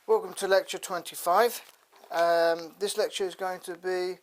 Welcome to lecture 25. This lecture is going to be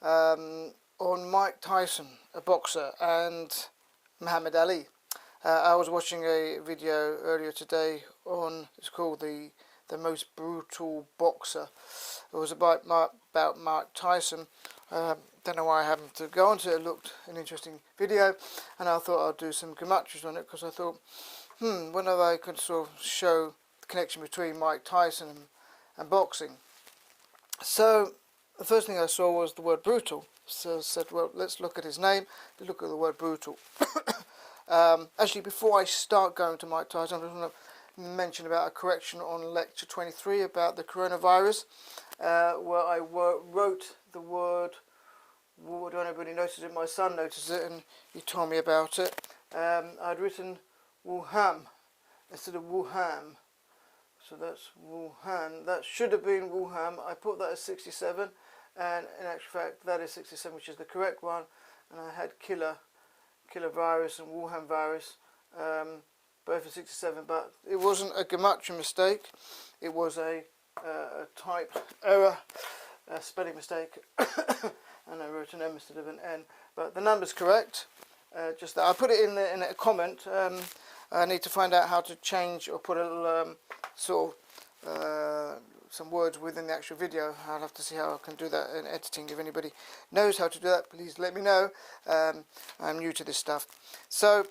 on Mike Tyson, a boxer, and Muhammad Ali. I was watching a video earlier today on, it's called the most brutal boxer. It was about Mike Tyson. Don't know why I happened to go onto it. It looked an interesting video, and I thought I'd do some gematries on it because I thought, whenever I could sort of show the connection between Mike Tyson and boxing. So the first thing I saw was the word brutal. So I said, well, let's look at his name, let's look at the word brutal. Actually, before I start going to Mike Tyson, I just want to mention about a correction on lecture 23 about the coronavirus, where I wrote the word, I don't know if anybody noticed it, my son noticed it and he told me about it. I'd written Wuhan instead of Wuhan. So that's Wuhan. That should have been Wuhan. I put that as 67, and in actual fact that is 67, which is the correct one. And I had killer virus and Wuhan virus, both at 67, but it wasn't a gematria mistake. It was a type error, a spelling mistake, and I wrote an M instead of an N. But the number's correct. Just that I put it in a comment. I need to find out how to change or put a little some words within the actual video. I'll have to see how I can do that in editing. If anybody knows how to do that, please let me know. I'm new to this stuff. So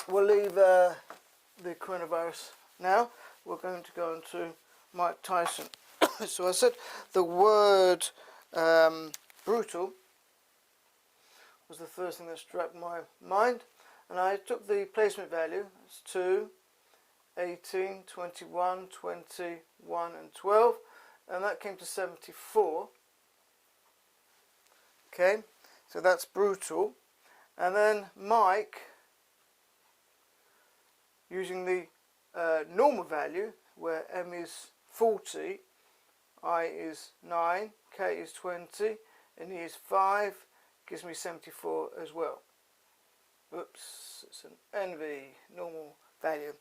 we'll leave the coronavirus now. We're going to go into Mike Tyson. So I said the word brutal was the first thing that struck my mind, and I took the placement value. It's 2, 18, 21, 21 and 12, and that came to 74. Okay, so that's brutal. And then Mike, using the normal value, where M is 40, I is 9, K is 20, and E is 5, gives me 74 as well. Oops, it's an NV, normal value.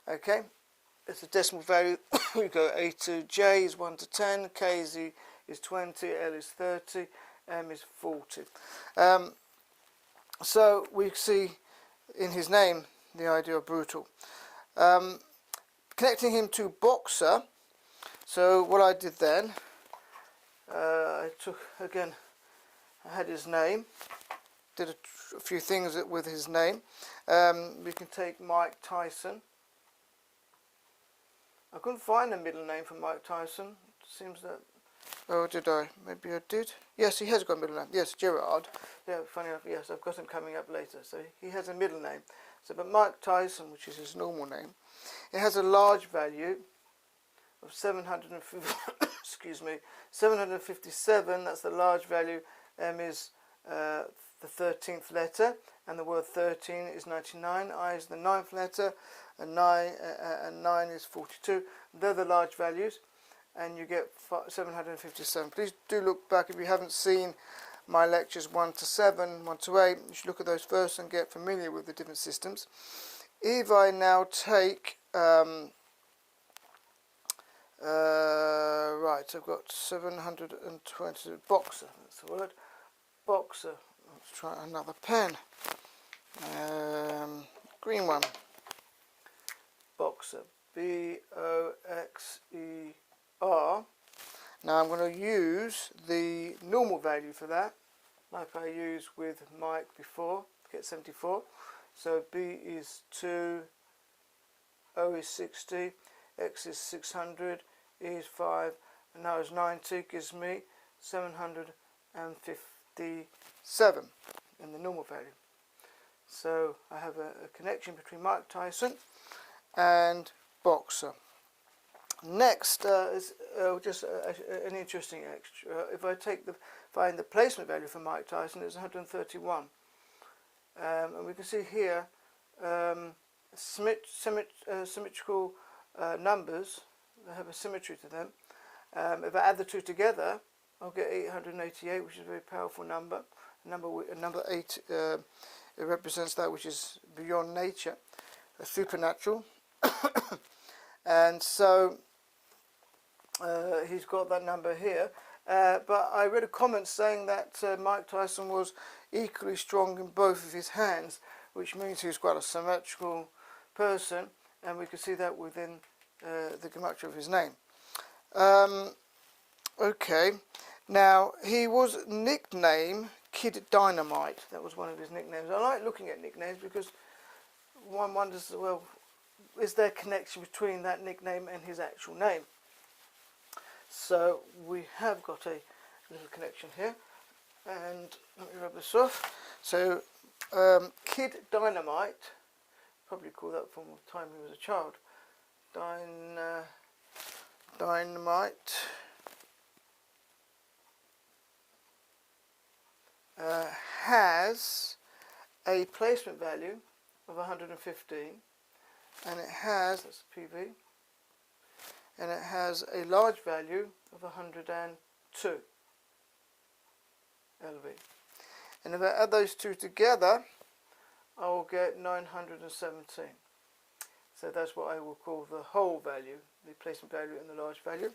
Okay, it's a decimal value. We go A to J is 1 to 10, K is 20, L is 30, M is 40. So we see in his name the idea of brutal. Connecting him to boxer, so what I did then, I took, again, I had his name, did a few things with his name. We can take Mike Tyson. I couldn't find a middle name for Mike Tyson. It seems that... Oh, did I? Maybe I did. Yes, he has got a middle name. Yes, Gerard. Yeah, funny enough, yes, I've got him coming up later. So he has a middle name. So, but Mike Tyson, which is his normal name, it has a large value of 750, excuse me, 757. That's the large value. M is the 13th letter, and the word 13 is 99. I is the 9th letter, and 9 is 42. They're the large values, and you get 757. Please do look back if you haven't seen my lectures 1 to 7, 1 to 8. You should look at those first and get familiar with the different systems. If I now take right, I've got 720 boxer. That's the word. Boxer. Let's try another pen. Green one. Boxer. B-O-X-E-R. Now I'm going to use the normal value for that, like I used with Mike before, to get 74. So B is 2, O is 60, X is 600, E is 5, and now is 90, gives me 757 in the normal value. So I have a connection between Mike Tyson and boxer. Next is just an interesting extra. If I find the placement value for Mike Tyson, it's 131, and we can see here symmetrical numbers. They have a symmetry to them. If I add the two together, I'll get 888, which is a very powerful number. Number 8 it represents that which is beyond nature, supernatural. And so he's got that number here. But I read a comment saying that Mike Tyson was equally strong in both of his hands, which means he was quite a symmetrical person, and we could see that within the gematria of his name. Okay, now he was nicknamed Kid Dynamite. That was one of his nicknames. I like looking at nicknames because one wonders, well, is there a connection between that nickname and his actual name? So we have got a little connection here, and let me rub this off. So Kid Dynamite, probably called that from the time he was a child. Dynamite has a placement value of 115, and it has, that's PV, and it has a large value of 102 LV. And if I add those two together, I will get 917. So that's what I will call the whole value, the placement value and the large value.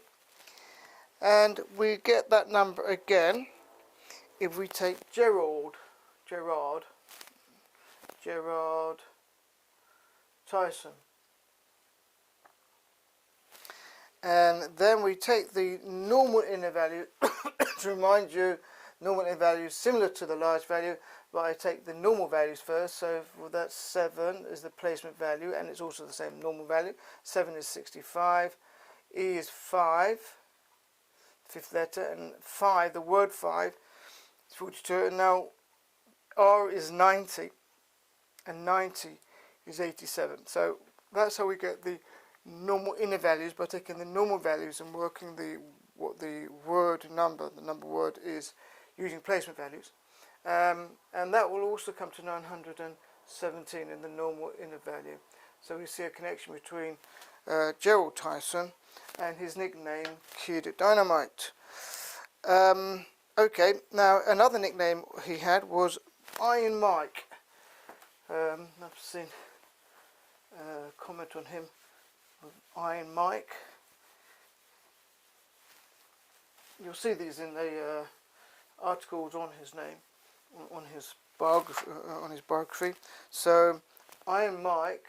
And we get that number again if we take Gerard Tyson. And then we take the normal inner value, to remind you, normal inner value is similar to the large value, but I take the normal values first. So well, that's 7 is the placement value, and it's also the same normal value. 7 is 65, E is 5, fifth letter, and 5, the word 5, is 42. And now R is 90, and 90 is 87. So that's how we get the normal inner values, by taking the normal values and working what the word number, the number word is, using placement values. And that will also come to 917 in the normal inner value. So we see a connection between Gerald Tyson and his nickname Kid Dynamite. Okay, now another nickname he had was Iron Mike. I've seen a comment on him, Iron Mike. You'll see these in the articles on his name, on his biography. So Iron Mike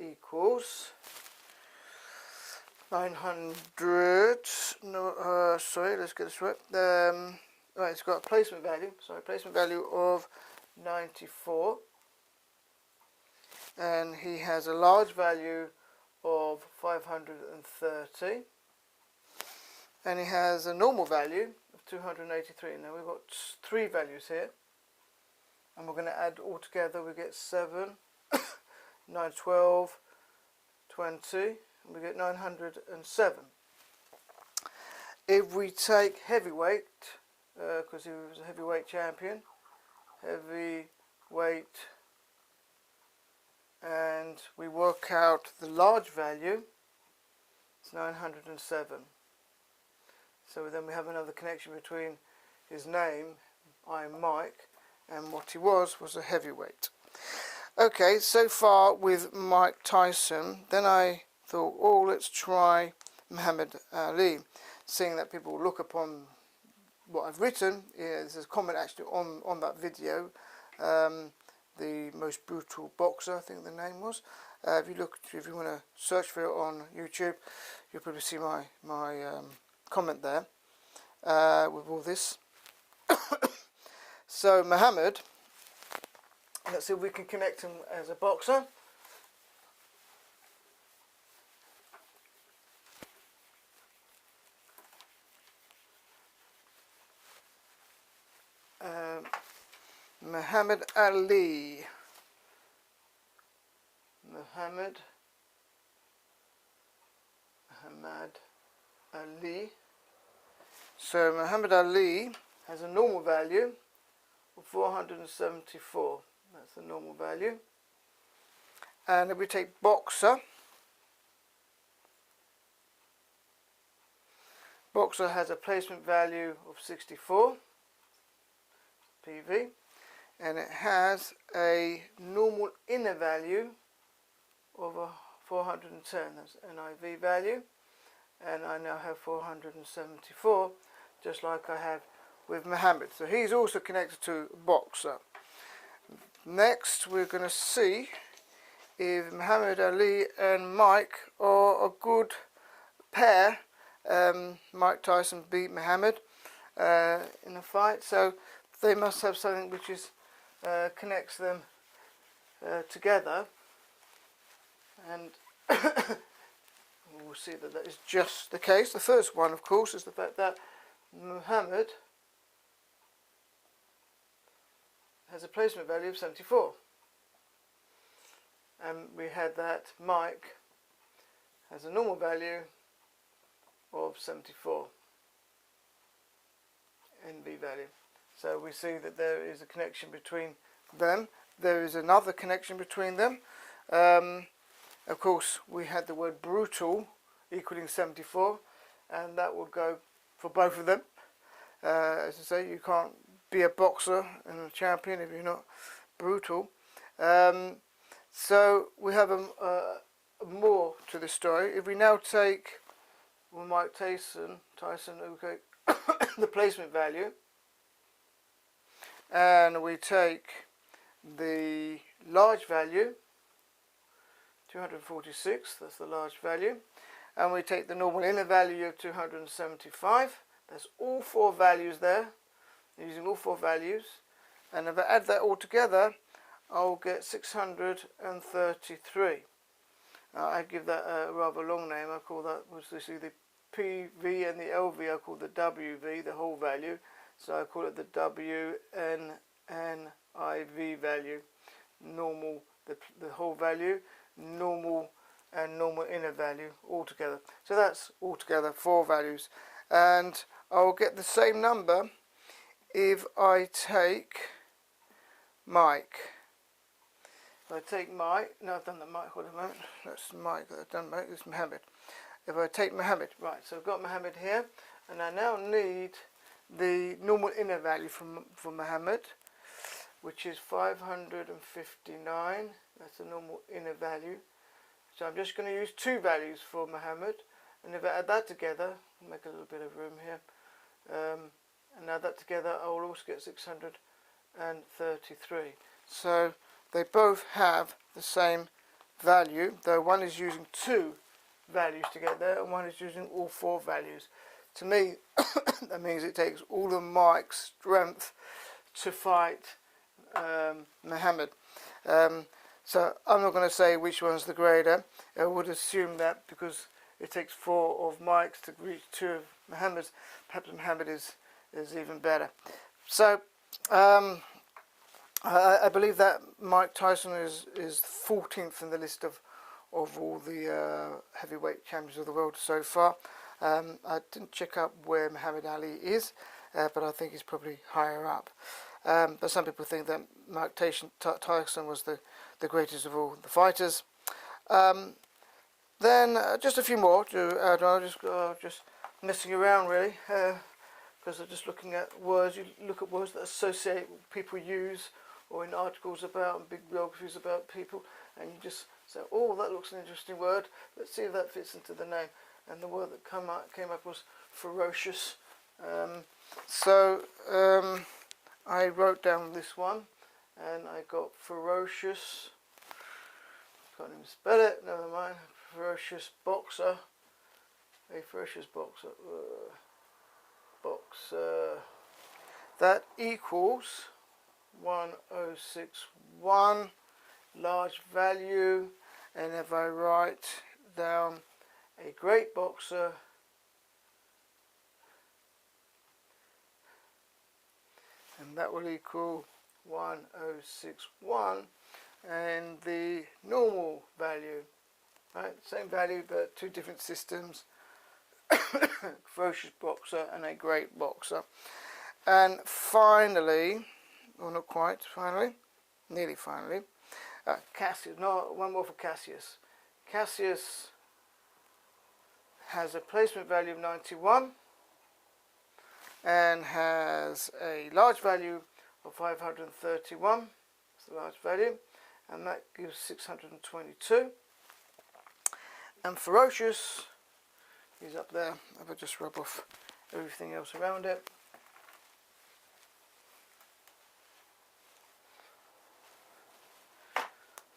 equals 900. No, sorry, let's get this right. Right, it's got a placement value. Sorry, placement value of 94. And he has a large value of 530, and he has a normal value of 283. Now we've got 3 values here, and we're going to add all together. We get 7, 9, 12, 20, and we get 907. If we take heavyweight, because he was a heavyweight champion, heavyweight, and we work out the large value, it's 907. So then we have another connection between his name, Iron Mike, and what he was a heavyweight. Okay, so far with Mike Tyson. Then I thought, oh, let's try Muhammad Ali, seeing that people look upon what I've written. Yeah, there's a comment actually on that video. The most brutal boxer, I think the name was. If you want to search for it on YouTube, you'll probably see my comment there with all this. So Muhammad, let's see if we can connect him as a boxer. Muhammad Ali. Muhammad Ali. So Muhammad Ali has a normal value of 474. That's the normal value. And if we take boxer, boxer has a placement value of 64 PV, and it has a normal inner value of 410, that's NIV value, and I now have 474, just like I have with Muhammad. So he's also connected to Boxer. Next we're going to see if Muhammad Ali and Mike are a good pair. Mike Tyson beat Muhammad in a fight, so they must have something which is connects them together, and we'll see that that is just the case. The first one, of course, is the fact that Muhammad has a placement value of 74, and we had that Mike has a normal value of 74 NV value. So we see that there is a connection between them. There is another connection between them. Of course, we had the word brutal equaling 74, and that will go for both of them. As I say, you can't be a boxer and a champion if you're not brutal. So we have more to this story. If we now take Mike Tyson, okay, the placement value, and we take the large value, 246, that's the large value, and we take the normal inner value of 275, that's all four values there, using all four values, and if I add that all together, I'll get 633. I give that a rather long name. I call that, which is the PV and the LV, I call the WV, the whole value, so I call it the WNNIV value, normal, the whole value, normal and normal inner value altogether. So that's altogether four values, and I'll get the same number if I take Mike. If I take Mike, no, I've done the Mike, hold on a moment, that's Mike, I've done Mike, this is Muhammad. If I take Muhammad, right, so I've got Muhammad here, and I now need the normal inner value for Muhammad, which is 559, that's the normal inner value. So I'm just going to use two values for Muhammad, and if I add that together, I'll make a little bit of room here, and add that together, I will also get 633. So they both have the same value, though one is using two values to get there, and one is using all four values. To me, that means it takes all of Mike's strength to fight Muhammad. So I'm not going to say which one's the greater. I would assume that because it takes four of Mike's to reach two of Muhammad's, perhaps Muhammad is even better. So I believe that Mike Tyson is 14th in the list of all the heavyweight champions of the world so far. I didn't check up where Muhammad Ali is, but I think he's probably higher up. But some people think that Mike Tyson was the greatest of all the fighters. Then just a few more to add on, just messing around really, because I'm just looking at words. You look at words that associate people use, or in articles about and big biographies about people, and you just say, oh, that looks an interesting word, let's see if that fits into the name. And the word that came up was ferocious. I wrote down this one, and I got ferocious, can't even spell it, never mind, ferocious boxer, a ferocious boxer, that equals 1061, large value, and if I write down a great boxer, and that will equal 1061, and the normal value, right, same value but two different systems, ferocious boxer and a great boxer. And finally, or not quite finally, nearly finally, Cassius, no, one more for Cassius. Cassius has a placement value of 91 and has a large value of 531, that's the large value, and that gives 622. And ferocious is up there. If I just rub off everything else around it.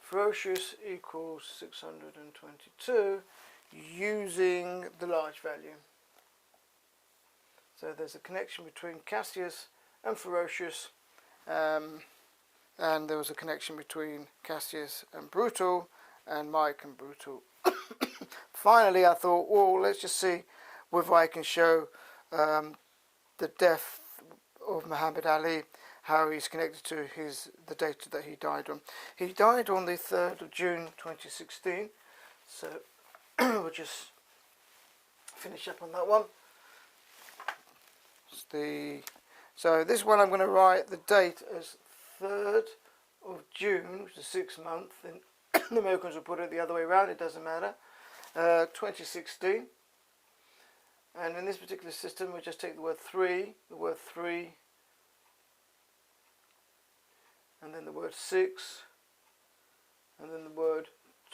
Ferocious equals 622 using the large value. So there's a connection between Cassius and Ferocious, and there was a connection between Cassius and Brutal, and Mike and Brutal. Finally, I thought, well, let's just see whether I can show the death of Muhammad Ali, how he's connected to the date that he died on. He died on the 3rd of June 2016, so we'll just finish up on that one. So this one I'm going to write the date as 3rd of June, which is the 6th month, and the Americans will put it the other way around, it doesn't matter, 2016. And in this particular system we just take the word 3, and then the word 6, and then the word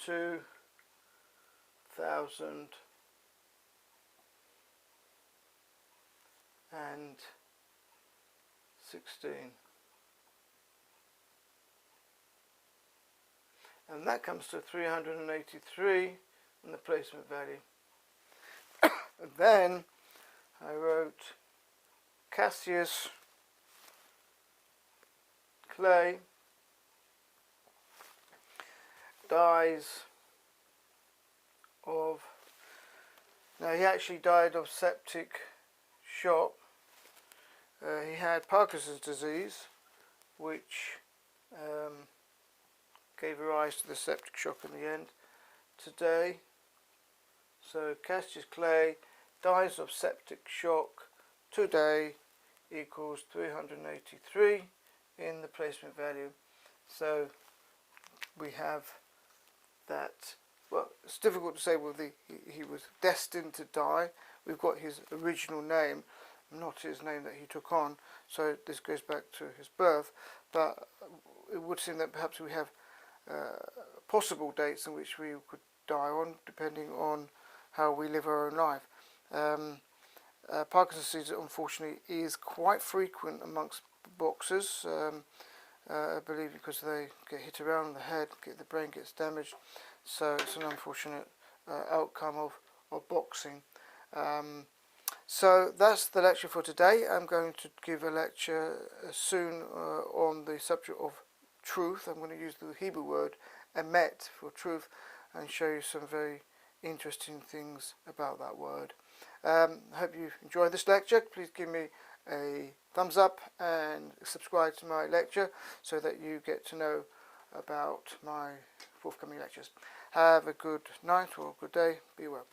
2016. And that comes to 383 in the placement value. And then I wrote Cassius Clay dies of, now he actually died of septic shock. He had Parkinson's disease, which gave rise to the septic shock in the end. Today, so Cassius Clay dies of septic shock today equals 383 in the placement value. So we have that. Well, it's difficult to say whether he was destined to die. We've got his original name, not his name that he took on, so this goes back to his birth, but it would seem that perhaps we have possible dates in which we could die on, depending on how we live our own life. Parkinson's disease, unfortunately, is quite frequent amongst boxers, I believe, because they get hit around the head, the brain gets damaged, so it's an unfortunate outcome of boxing. So that's the lecture for today. I'm going to give a lecture soon on the subject of truth. I'm going to use the Hebrew word emet for truth and show you some very interesting things about that word. I hope you enjoyed this lecture. Please give me a thumbs up and subscribe to my lecture so that you get to know about my forthcoming lectures. Have a good night or good day. Be well.